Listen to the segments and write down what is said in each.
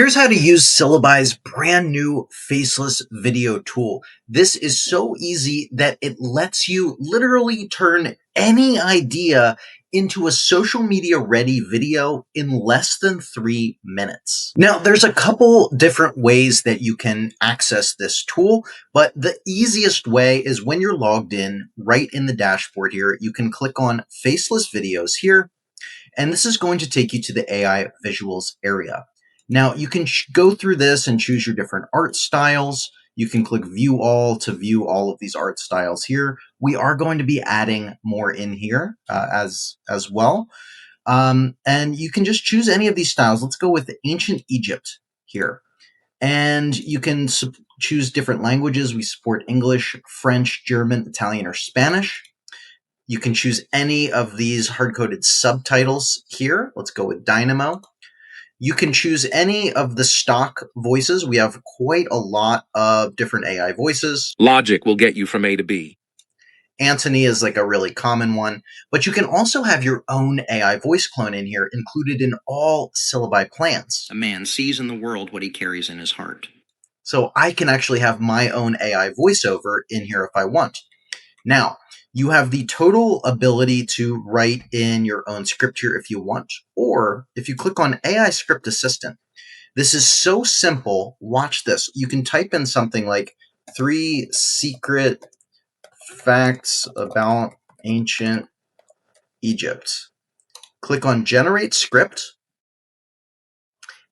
Here's how to use Syllabi's brand new faceless video tool. This is so easy that it lets you literally turn any idea into a social media ready video in less than 3 minutes. Now, there's a couple different ways that you can access this tool, but the easiest way is when you're logged in right in the dashboard here, you can click on faceless videos here, and this is going to take you to the AI visuals area. Now, you can go through this and choose your different art styles. You can click view all to view all of these art styles here. We are going to be adding more in here as well. And you can just choose any of these styles. Let's go with ancient Egypt here. And you can choose different languages. We support English, French, German, Italian, or Spanish. You can choose any of these hard-coded subtitles here. Let's go with Dynamo. You can choose any of the stock voices. We have quite a lot of different AI voices. Logic will get you from A to B. Antony is like a really common one, but you can also have your own AI voice clone in here included in all Syllabi plans. A man sees in the world what he carries in his heart. So I can actually have my own AI voiceover in here if I want. Now, you have the total ability to write in your own script here if you want, or if you click on AI Script Assistant. This is so simple. Watch this. You can type in something like 3 secret facts about ancient Egypt. Click on Generate Script.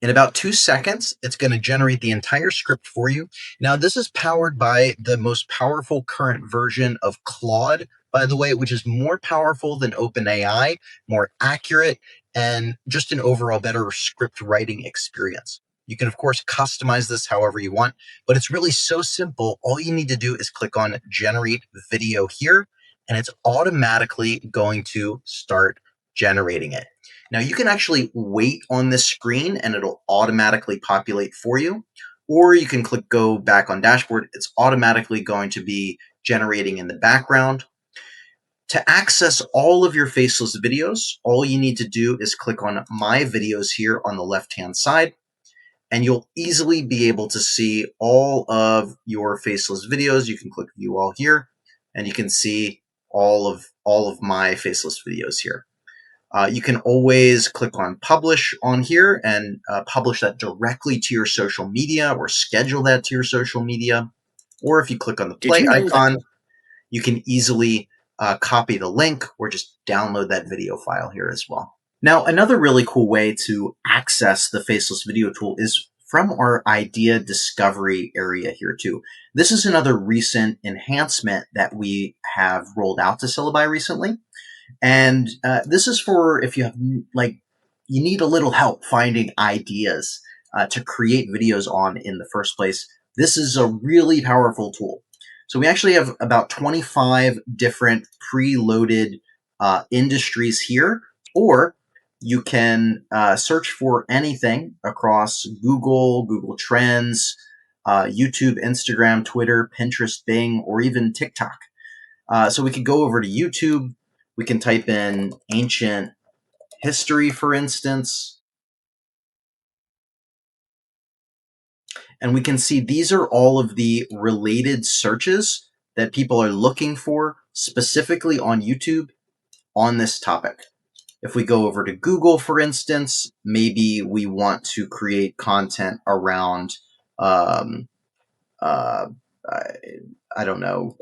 In about 2 seconds, it's going to generate the entire script for you. Now, this is powered by the most powerful current version of Claude, by the way, which is more powerful than OpenAI, more accurate, and just an overall better script writing experience. You can, of course, customize this however you want, but it's really so simple. All you need to do is click on Generate Video here, and it's automatically going to start generating it. Now, you can actually wait on this screen and it'll automatically populate for you, or you can click go back on dashboard. It's automatically going to be generating in the background. To access all of your faceless videos, all you need to do is click on My Videos here on the left-hand side, and you'll easily be able to see all of your faceless videos. You can click View All here, and you can see all of my faceless videos here. You can always click on Publish on here and publish that directly to your social media or schedule that to your social media. Or if you click on the play icon, you can easily copy the link or just download that video file here as well. Now, another really cool way to access the Faceless Video tool is from our idea discovery area here too. This is another recent enhancement that we have rolled out to Syllabi recently. And this is for if you have you need a little help finding ideas to create videos on in the first place. This is a really powerful tool. So we actually have about 25 different preloaded industries here, or you can search for anything across Google, Google Trends, YouTube, Instagram, Twitter, Pinterest, Bing, or even TikTok. So we could go over to YouTube. We can type in ancient history, for instance, and we can see these are all of the related searches that people are looking for specifically on YouTube on this topic. If we go over to Google, for instance, maybe we want to create content around, I don't know,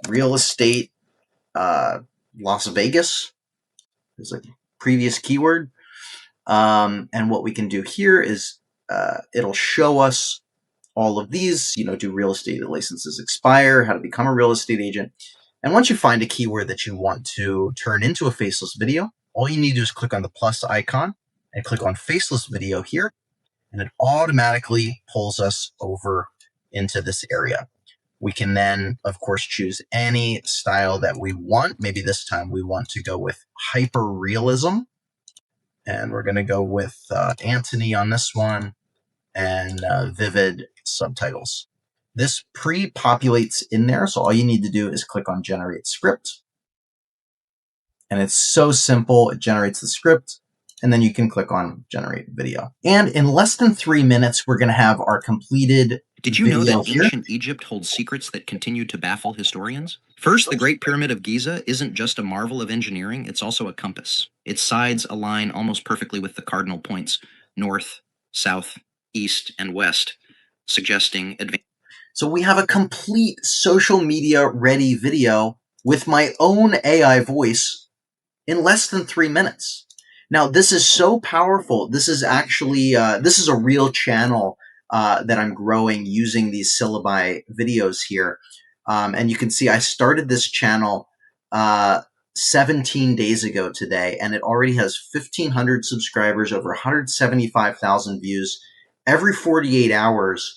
real estate, Las Vegas is a previous keyword. And what we can do here is it'll show us all of these, do real estate licenses expire, how to become a real estate agent. And once you find a keyword that you want to turn into a faceless video, all you need to do is click on the plus icon and click on faceless video here, and it automatically pulls us over into this area. We can then, of course, choose any style that we want. Maybe this time we want to go with hyper-realism. And we're going to go with Antony on this one and vivid subtitles. This pre-populates in there, so all you need to do is click on Generate Script. And it's so simple. It generates the script, and then you can click on generate video. And in less than 3 minutes, we're going to have our completed Did you know video that here. ancient Egypt holds secrets that continue to baffle historians? First, the Great Pyramid of Giza isn't just a marvel of engineering, it's also a compass. Its sides align almost perfectly with the cardinal points, north, south, east, and west, suggesting advanced. So we have a complete social media ready video with my own AI voice in less than 3 minutes. Now, this is so powerful. This is actually, this is a real channel that I'm growing using these syllabi videos here. And you can see I started this channel 17 days ago today, and it already has 1,500 subscribers, over 175,000 views. Every 48 hours,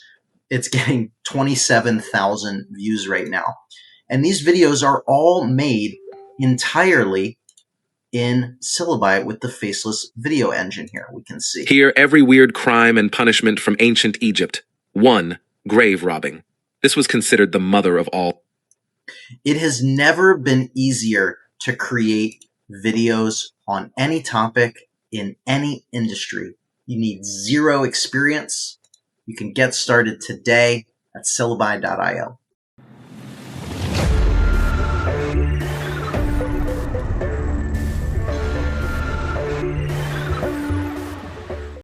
it's getting 27,000 views right now. And these videos are all made entirely in syllabi with the faceless video engine here. We can see. Here, every weird crime and punishment from ancient Egypt. 1. Grave robbing. This was considered the mother of all. It has never been easier to create videos on any topic in any industry. You need zero experience. You can get started today at syllabi.io.